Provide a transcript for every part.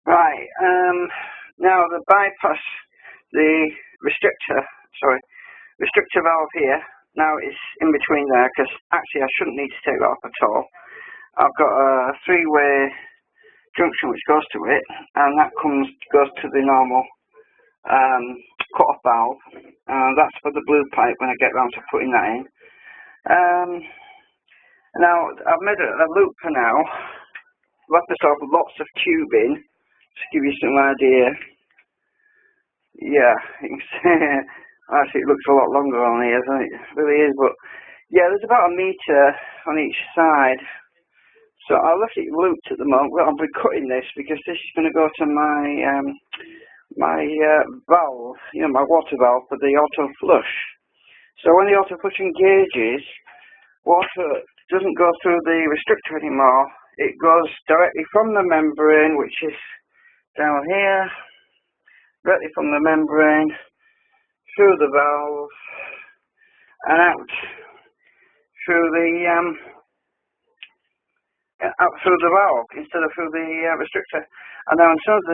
Right, now the bypass, the restrictor valve here, now it's in between there, because actually I shouldn't need to take that off at all. I've got a three-way junction which goes to it, and that goes to the normal cut-off valve, and that's for the blue pipe when I get round to putting that in. Now, I've made a loop for now, left myself lots of tubing, to give you some idea. Yeah, you can see, actually it looks a lot longer on here than it really is, but yeah, there's about a metre on each side. So I left it looped at the moment. Well, I'll be cutting this because this is going to go to my valve, my water valve for the auto flush. So when the auto flush engages, water doesn't go through the restrictor anymore. It goes directly from the membrane, which is down here, directly from the membrane, through the valve, and out through the valve instead of through the restrictor. And now, as soon as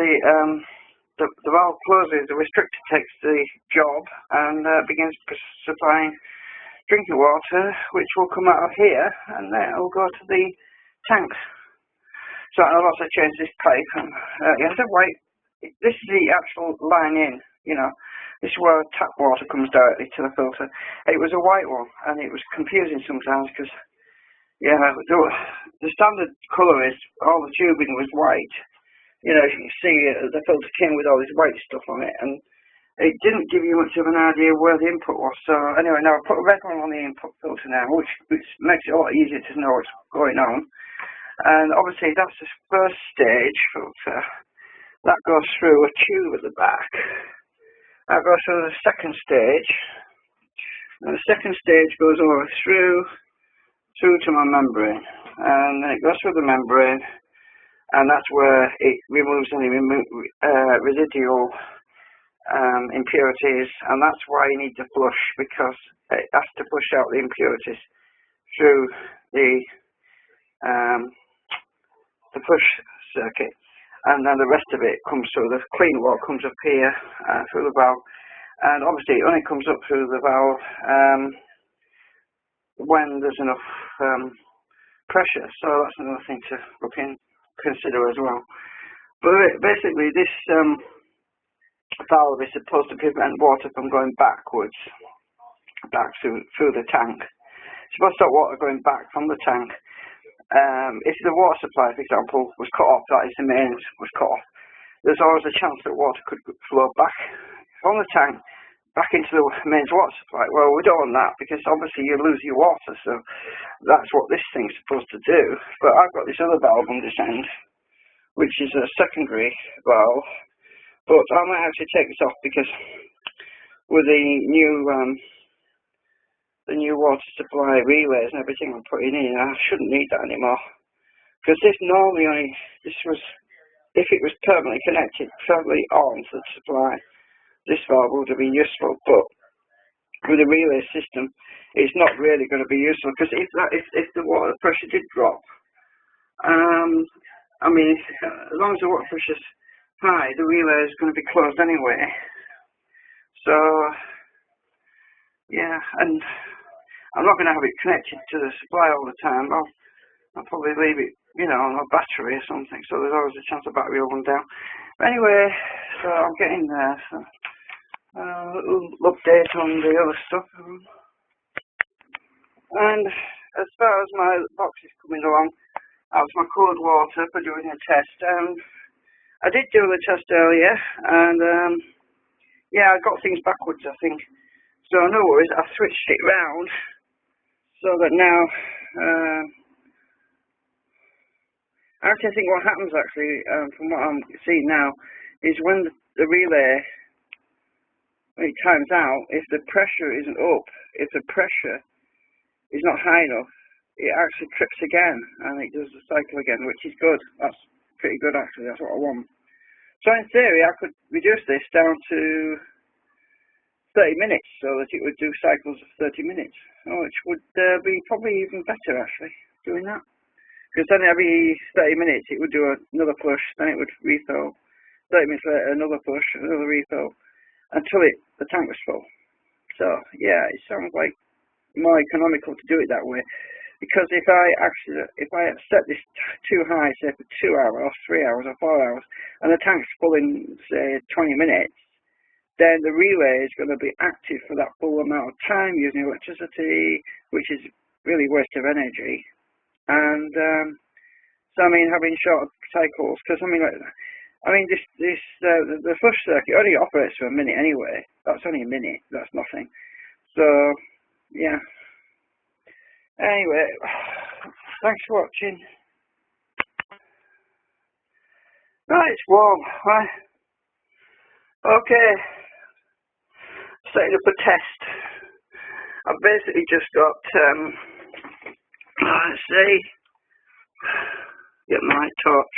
the valve closes, the restrictor takes the job and begins supplying drinking water, which will come out of here, and then it will go to the tanks. So I'll also change this pipe. And, you have to wait. This is the actual line in. This is where tap water comes directly to the filter. It was a white one, and it was confusing sometimes because, the standard colour is all the tubing was white. As you can see, the filter came with all this white stuff on it, and it didn't give you much of an idea where the input was. So anyway, now I put a red one on the input filter now, which makes it a lot easier to know what's going on. And obviously that's the first stage filter. That goes through a tube at the back. That goes through the second stage. And the second stage goes over through to my membrane. And then it goes through the membrane. And that's where it removes any residual impurities. And that's why you need to flush, because it has to flush out the impurities through the flush circuit, and then the rest of it comes through. The clean water comes up here through the valve, and obviously it only comes up through the valve when there's enough pressure. So that's another thing to consider as well. But basically, this valve is supposed to prevent water from going back through the tank. It's supposed to stop water going back from the tank. If the water supply, for example, was cut off, that is the mains was cut off, there's always a chance that water could flow back from the tank back into the mains water supply. Well, we don't want that, because obviously you lose your water, so that's what this thing's supposed to do. But I've got this other valve on this end, which is a secondary valve, but I might actually take this off, because with the new water supply relays and everything I'm putting in, I shouldn't need that anymore. Because this normally if it was permanently connected, permanently on to the supply, this valve would be useful. But with the relay system, it's not really going to be useful, because if the water pressure did drop, as long as the water pressure's high, the relay is going to be closed anyway. So yeah, and I'm not going to have it connected to the supply all the time. I'll probably leave it, on a battery or something, so there's always a chance the battery will run down. But anyway, so I'm getting there. So a little update on the other stuff. And as far as my box is coming along, that was my cold water for doing a test. I did do the test earlier, and I got things backwards, I think. So no worries, I switched it round. So that now, I actually think what happens from what I'm seeing now, is when the relay, when it times out, if the pressure isn't up, if the pressure is not high enough, it actually trips again, and it does the cycle again, which is good. That's pretty good actually, that's what I want. So in theory, I could reduce this down to 30 minutes, so that it would do cycles of 30 minutes, which would be probably even better actually, doing that. Because then every 30 minutes it would do another flush, then it would refill. 30 minutes later, another flush, another refill, until the tank was full. So yeah, it sounds like more economical to do it that way. Because if I set this too high, say for 2 hours, or 3 hours, or 4 hours, and the tank's full in say 20 minutes, then the relay is going to be active for that full amount of time using electricity, which is really waste of energy. And so I mean, having short cycles, because the flush circuit only operates for a minute anyway. That's only a minute. That's nothing. So yeah. Anyway, thanks for watching. Right, it's warm. Right. Okay. Setting up a test. I've basically just got, let's see, get my torch.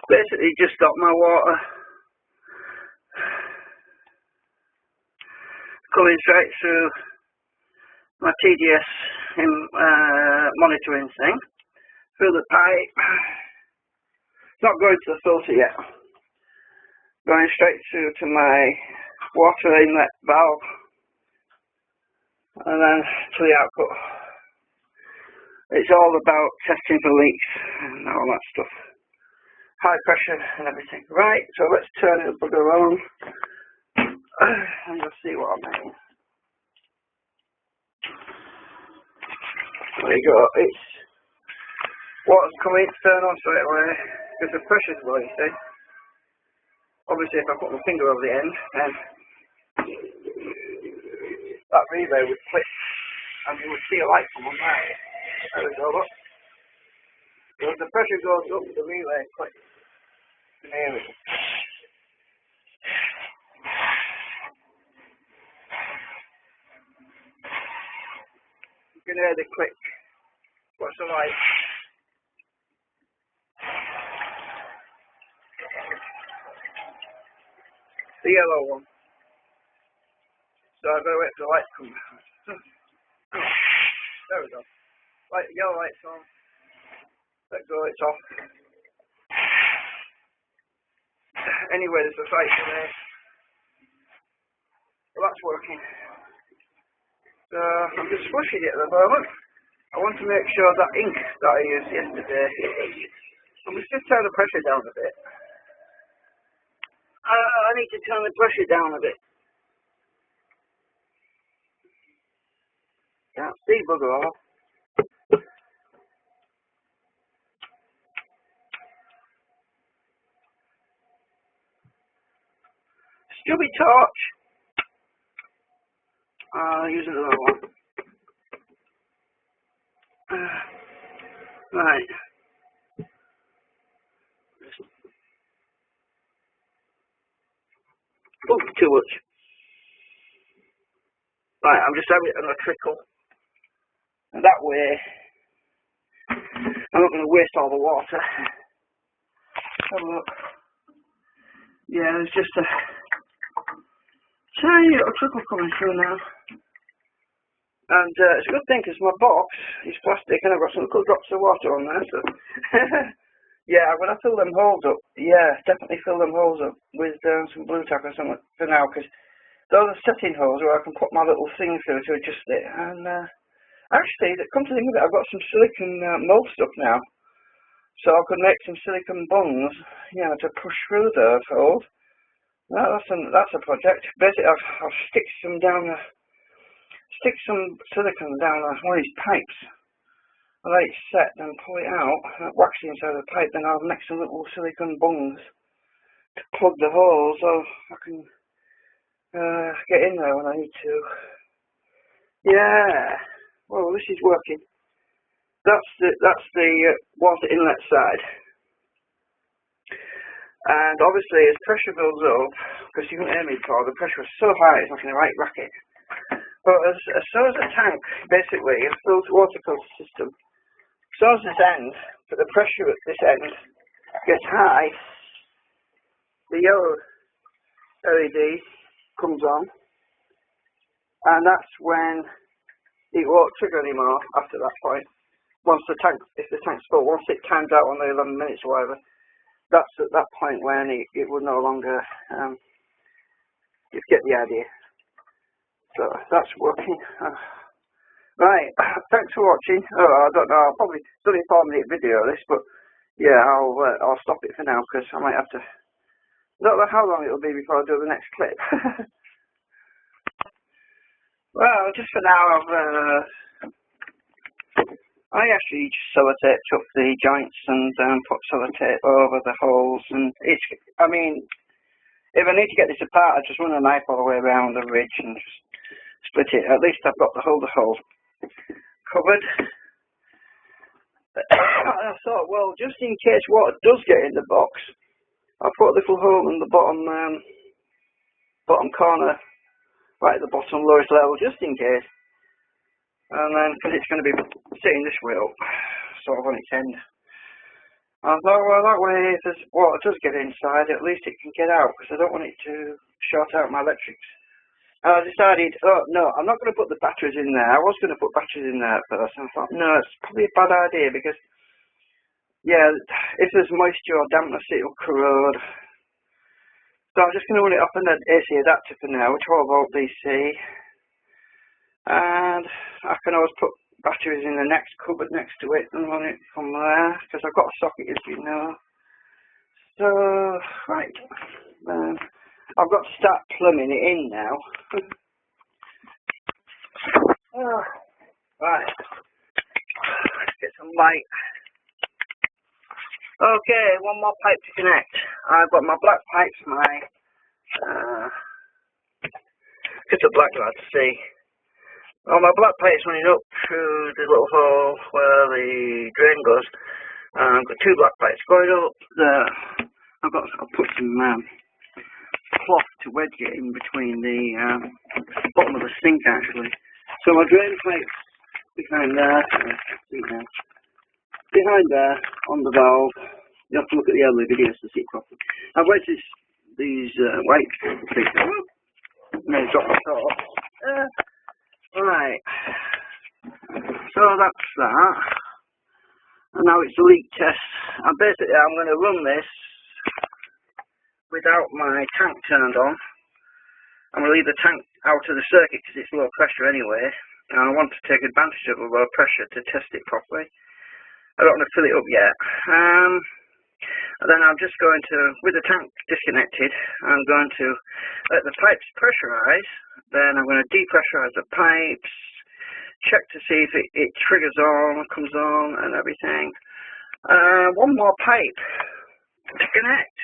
Basically just got my water coming straight through my TDS monitoring thing, through the pipe. It's not going to the filter yet. Going straight through to my water inlet valve, and then to the output. It's all about testing for leaks and all that stuff. High pressure and everything. Right, so let's turn it bugger on and you'll see what I mean. There you go, it's water's coming, turn on straight away, because the pressure's low, you see. Obviously if I put my finger over the end, then that relay would click and you would see a light come on there. There we go, look. So as the pressure goes up, the relay clicks. You can hear it. You can hear the click. What's the light? The yellow one. So I've got to wait for the light to come. There we go. Light, yellow light's on. Let go, it's off. Anyway, there's a light in there. Well, that's working. So I'm just flushing it at the moment. I want to make sure that ink that I used yesterday, I'm just turn the pressure down a bit. I need to turn the pressure down a bit. Can't see bugger all. Stupid torch. I'll use another one. Right. Oh, too much. Right, I'm just having it on a trickle. And that way, I'm not going to waste all the water. Have a look. Yeah, there's just a tiny little trickle coming through now. And it's a good thing because my box is plastic and I've got some little drops of water on there. So yeah, I'm going to fill them holes up. Yeah, definitely fill them holes up with some blue tack or something for now, because those are setting holes where I can put my little thing through to adjust it. And actually, come to think of it, I've got some silicone mold stuff now. So I could make some silicone bungs, you know, to push through those holes. That's a project. Basically, I'll stick some silicone down one of these pipes. I'll let it set and pull it out, wax it inside the pipe, then I'll make some little silicone bungs to plug the holes so I can get in there when I need to. Yeah. Well, this is working. That's the water inlet side. And obviously, as pressure builds up, because you couldn't hear me before, the pressure was so high, it's like in a right racket. But as soon as the tank, basically, a water filter system, as soon as this end, but the pressure at this end gets high, the yellow LED comes on, and that's when it won't trigger anymore after that point. once the tank, if the tank's full, once it times out on the 11 minutes or whatever, that's at that point when it will no longer, you get the idea. So that's working. Right, thanks for watching. Oh, I don't know, I'll probably, it's only a 4-minute video this, but yeah, I'll stop it for now because I might have to, don't know how long it'll be before I do the next clip. Well, just for now, I actually just sellotaped up the joints and put sellotape over the holes, and it's, I mean, if I need to get this apart, I just run a knife all the way around the ridge and just split it. At least I've got the hole covered. I thought, well, just in case water does get in the box, I'll put a little hole in the bottom corner, right at the bottom, lowest level, just in case. And then, because it's going to be sitting this way up, sort of on its end. I thought, well, that way, if there's water does get inside, at least it can get out, because I don't want it to short out my electrics. And I decided, oh, no, I'm not going to put the batteries in there. I was going to put batteries in there at first, and I thought, no, it's probably a bad idea, because, yeah, if there's moisture or dampness, it'll corrode. So I'm just going to run it off an AC adapter for now, 12 volt DC. And I can always put batteries in the next cupboard next to it and run it from there, because I've got a socket, as you know. So, right. I've got to start plumbing it in now. Right. Let's get some light. Okay, one more pipe to connect. I've got my black pipes, just a black rod to see. Well, my black pipe's running up through the little hole where the drain goes. I've got 2 black pipes going up there. I'll put some cloth to wedge it in between the bottom of the sink actually. So my drain pipe's behind there. Behind there on the valve. You have to look at the early videos to see it properly. I've wedged these white things. And then drop the top. Right. So that's that. And now it's the leak test. And basically I'm going to run this without my tank turned on. I'm going to leave the tank out of the circuit because it's low pressure anyway. And I want to take advantage of the low pressure to test it properly. I don't want to fill it up yet. And then I'm just going to, with the tank disconnected, I'm going to let the pipes pressurize. Then I'm going to depressurize the pipes, check to see if it triggers on, comes on and everything. One more pipe to connect.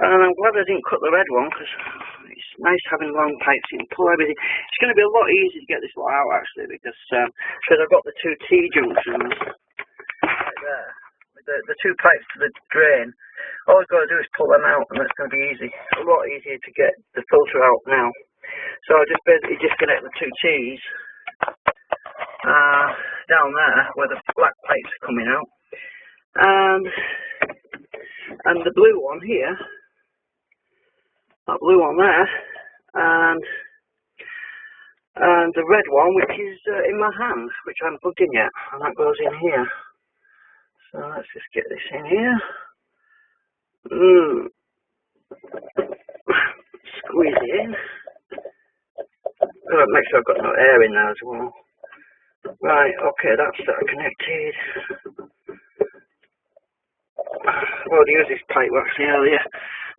And I'm glad I didn't cut the red one because it's nice having long pipes. You can pull everything. It's going to be a lot easier to get this lot out actually because I've got the 2 T-junctions right there. With the 2 pipes to the drain. All I've got to do is pull them out and that's going to be easy. A lot easier to get the filter out now. So I just basically disconnect the 2 T's down there where the black pipes are coming out. And the blue one here, that blue one there, and the red one which is in my hand, which I haven't plugged in yet, and that goes in here. So let's just get this in here. Squeeze it in. Make sure I've got no air in there as well. Right, okay, that's connected. Well, I used this pipe actually earlier.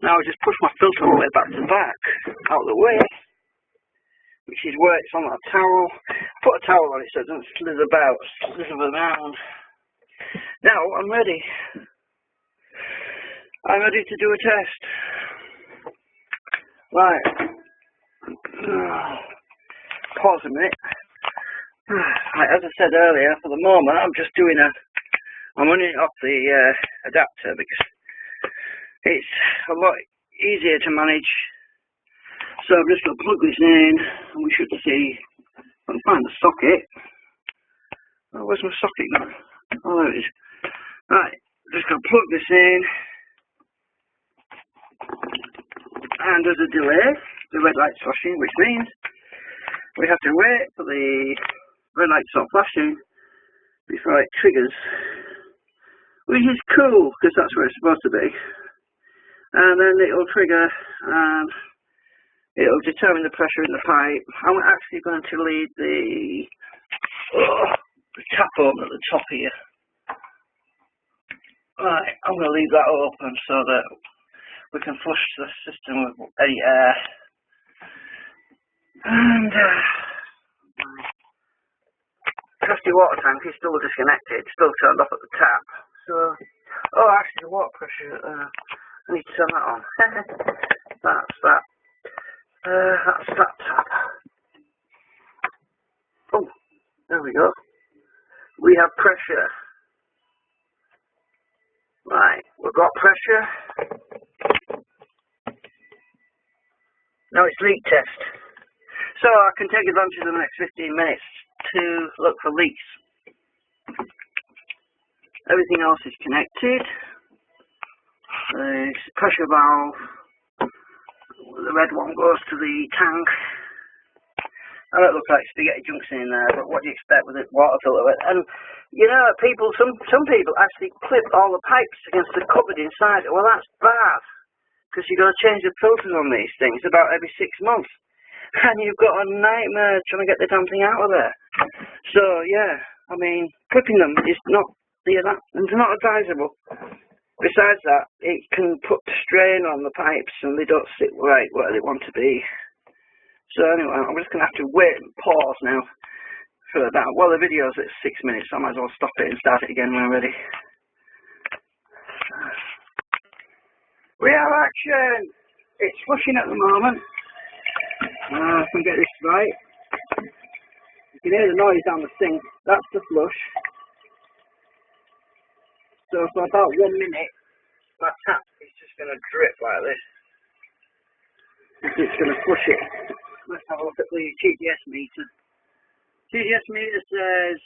Now I just push my filter all the way back to back, out of the way, which is where it's on that towel. Put a towel on it so it doesn't slither around. Now I'm ready. I'm ready to do a test. Right. Pause a minute. As I said earlier, for the moment I'm just doing I'm running it off the adapter because it's a lot easier to manage. So I'm just going to plug this in and we should see. I can find the socket. Oh, where's my socket now? Oh, there it is. Right, just going to plug this in. And there's a delay. The red light's flashing, which means we have to wait for the red light to stop flashing before it triggers, which is cool because that's where it's supposed to be. And then it'll trigger and it'll determine the pressure in the pipe. I'm actually going to leave the tap open at the top here. Right, I'm going to leave that open so that we can flush the system with any air. And trusty water tank is still disconnected, still turned off at the tap. So, oh, actually the water pressure, I need to turn that on. That's that. That's that tap. Oh, there we go. We have pressure. Right, we've got pressure. Now it's leak test. So I can take advantage of the next 15 minutes to look for leaks. Everything else is connected. The pressure valve, the red one goes to the tank. I don't look like spaghetti junction in there, but what do you expect with a water filter? And you know, some people actually clip all the pipes against the cupboard inside. Well, that's bad because you've got to change the filters on these things about every 6 months, and you've got a nightmare trying to get the damn thing out of there. So yeah, I mean, clipping them is not it's not advisable. Besides that, it can put strain on the pipes and they don't sit right where they want to be. So anyway, I'm just going to have to wait and pause now for that. Well, the video's at 6 minutes, so I might as well stop it and start it again when I'm ready. We have action! It's flushing at the moment. I can get this right. You can hear the noise down the sink. That's the flush. So for about 1 minute, my tap is just going to drip like this. It's going to flush it. Let's have a look at the TDS meter. TDS meter says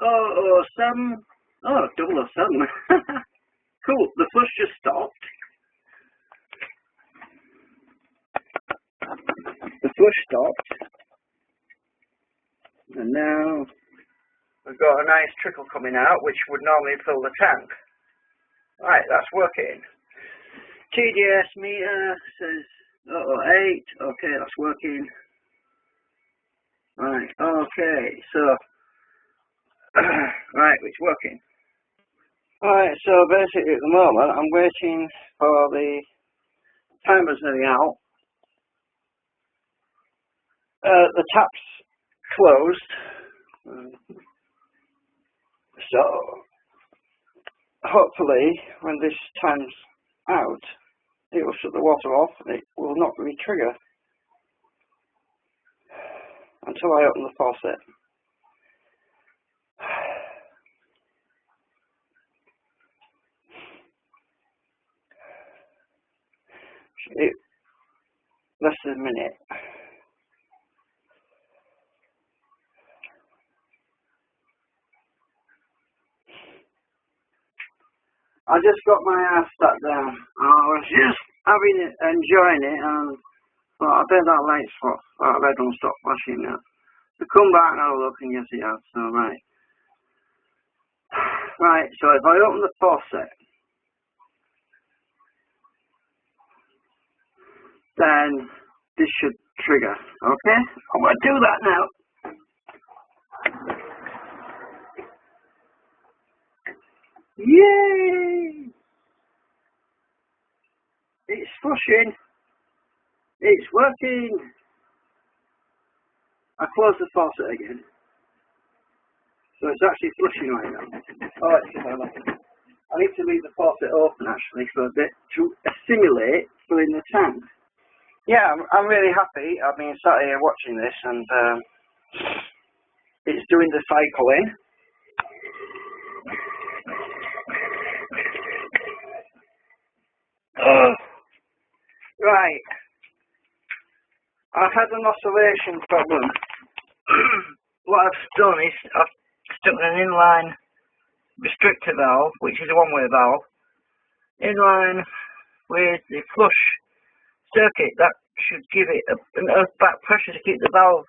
007. Oh, 007. Cool. The flush just stopped. The flush stopped. And now we've got a nice trickle coming out, which would normally fill the tank. Right, that's working. TDS meter says 008. Okay, that's working. Right, okay, so right, it's working. Alright, so basically at the moment I'm waiting for the timer's nearly out. The tap's closed. So hopefully when this time's out, it will shut the water off and it will not re-trigger until I open the faucet. Less than a minute. I just got my ass sat down. I was just enjoying it, and thought I bet that light's off. That red one stopped flashing now. So come back and have a look, and yes it has. So right. Right, so if I open the faucet, then this should trigger. Okay? I'm going to do that now. Yay! It's flushing. It's working. I close the faucet again. So it's actually flushing right now. Oh, I need to leave the faucet open actually for a bit to assimilate filling the tank. Yeah, I'm really happy. I've been sat here watching this and it's doing the cycling. Right. I had an oscillation problem. What I've done is I've stuck an inline restrictor valve, which is a one-way valve, in line with the flush circuit. That should give it enough back pressure to keep the valve,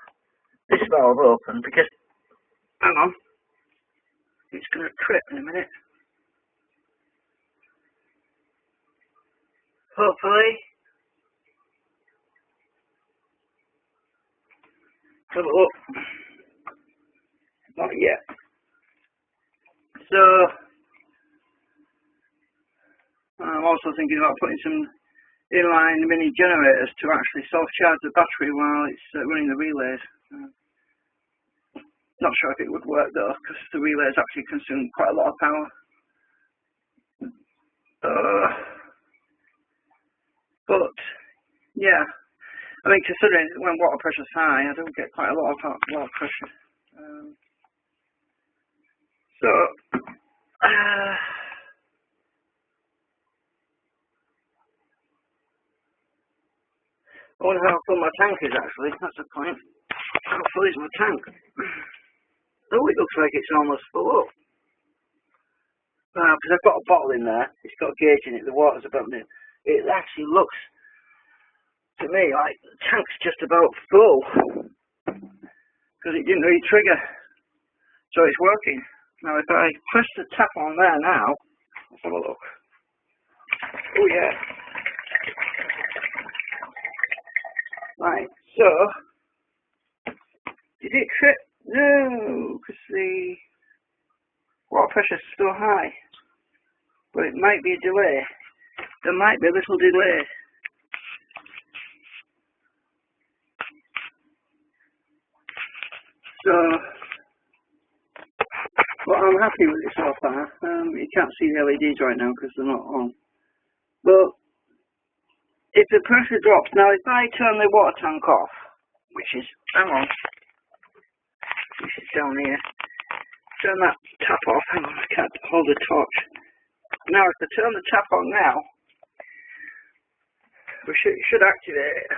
this valve open, because, hang on, It's going to trip in a minute. Hopefully. Have a look. Not yet. So, I'm also thinking about putting some inline mini generators to actually self-charge the battery while it's running the relays. Not sure if it would work though, because the relays actually consume quite a lot of power. But, yeah. I mean, considering when water pressure's high, I don't get quite a lot of pressure. I wonder how full my tank is actually. That's the point. How full is my tank? Oh, it looks like it's almost full up. Because I've got a bottle in there. It's got a gauge in it. The water's about it. It actually looks to me like the tank's just about full. Because it didn't really trigger. So it's working. Now if I press the tap on there now, let's have a look. Oh yeah. Right, so, did it trip? No, because the water pressure's still high. But it might be a delay. There might be a little delay. So, well, I'm happy with it so far. You can't see the LEDs right now because they're not on. But if the pressure drops, now if I turn the water tank off, which is, hang on, this is down here, turn that tap off, hang on, I can't hold the torch. Now if I turn the tap on now, we should activate it.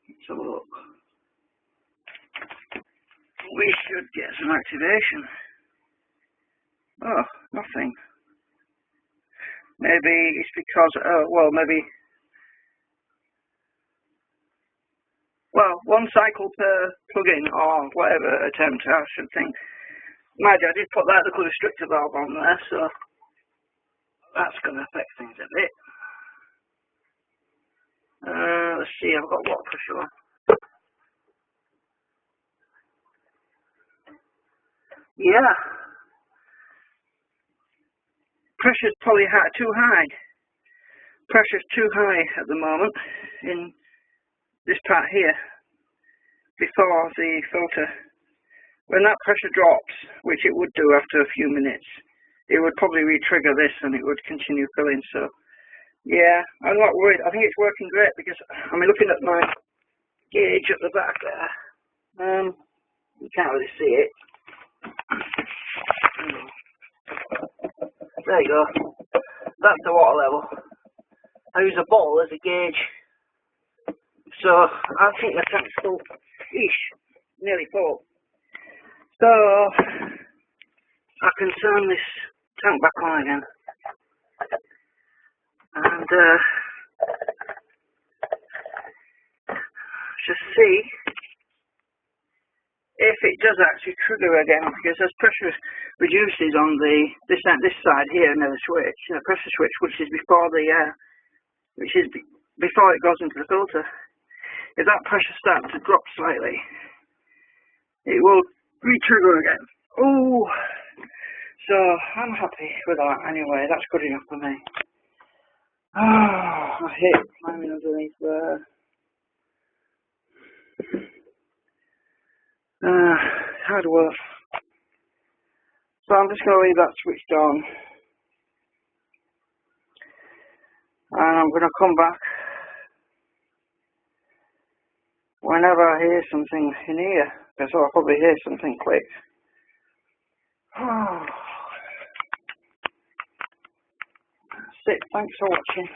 Let's have a look. We should get some activation. Oh, nothing. Maybe it's because, one cycle per plug-in or whatever attempt, I should think. Mind you, I did put that little restrictor valve on there, so that's going to affect things a bit. Let's see, I've got water pressure on. Yeah. Pressure's probably too high. Pressure's too high at the moment in this part here before the filter. When that pressure drops, which it would do after a few minutes, it would probably re-trigger this and it would continue filling. So yeah, I'm not worried. I think it's working great because I'm looking at my gauge at the back there. You can't really see it. There you go. That's the water level. I use a bottle as a gauge. So I think the tank's full. Nearly full. So I can turn this tank back on again. And just see if it does actually trigger again, because as pressure reduces on this side here near the switch, the pressure switch, which is before before it goes into the filter, if that pressure starts to drop slightly, it will re-trigger again. Oh, so I'm happy with that anyway. That's good enough for me. Oh, I hate climbing underneath there. Hard work. So I'm just going to leave that switched on. And I'm going to come back whenever I hear something in here. Because I'll probably hear something click. That's it. Thanks for watching.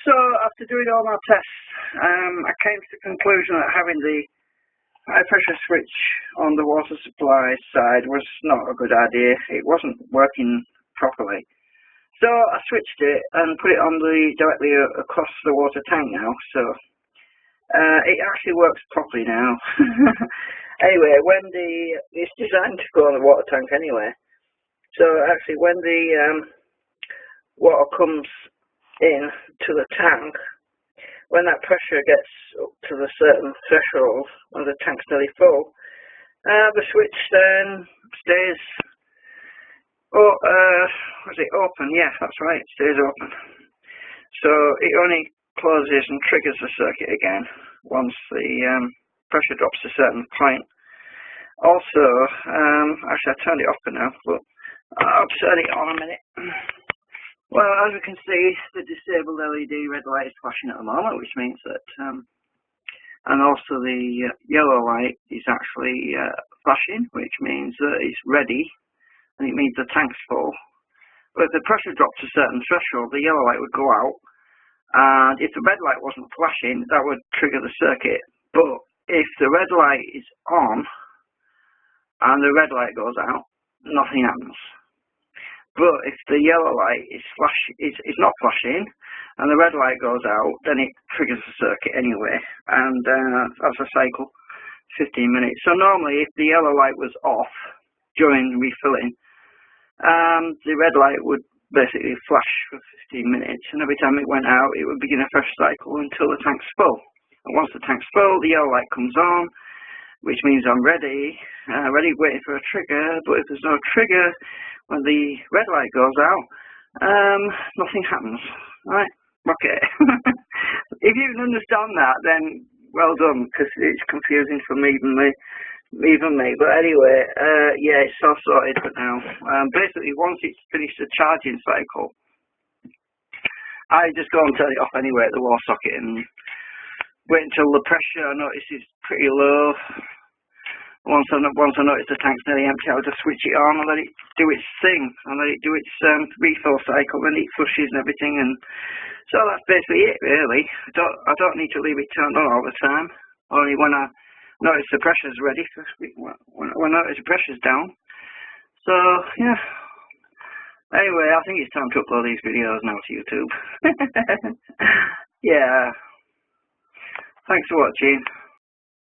So after doing all my tests, I came to the conclusion that having the high pressure switch on the water supply side was not a good idea. It wasn't working properly. So I switched it and put it on directly across the water tank now. So it actually works properly now. Anyway, it's designed to go on the water tank anyway. So actually, when the water comes in to the tank, when that pressure gets up to the certain threshold, when the tank's nearly full, the switch then stays open. Yeah, that's right, it stays open. So it only closes and triggers the circuit again once the pressure drops to a certain point. Also, actually I turned it off for now, but I'll turn it on a minute. Well, as we can see, the disabled LED red light is flashing at the moment, which means that, and also the yellow light is actually flashing, which means that it's ready, and it means the tank's full. But if the pressure dropped to a certain threshold, the yellow light would go out, and if the red light wasn't flashing, that would trigger the circuit. But if the red light is on, and the red light goes out, nothing happens. But if the yellow light is not flashing, and the red light goes out, then it triggers the circuit anyway, and that's a cycle, 15 minutes. So normally, if the yellow light was off during refilling, the red light would basically flash for 15 minutes, and every time it went out, it would begin a fresh cycle until the tank's full. And once the tank's full, the yellow light comes on, which means I'm ready, waiting for a trigger. But if there's no trigger, when the red light goes out, nothing happens. Right? Okay. If you can understand that, then well done, because it's confusing for even me. But anyway, yeah, it's all sorted for now. Basically, once it's finished the charging cycle, I just go and turn it off anyway at the wall socket and wait until the pressure I notice is pretty low. Once I notice the tank's nearly empty, I'll just switch it on and let it do its thing, and let it do its refill cycle, and it flushes and everything. And so that's basically it, really. I don't need to leave it turned on all the time. Only when I notice the pressure's ready, when I notice the pressure's down. So yeah. Anyway, I think it's time to upload these videos now to YouTube. Yeah. Thanks for watching.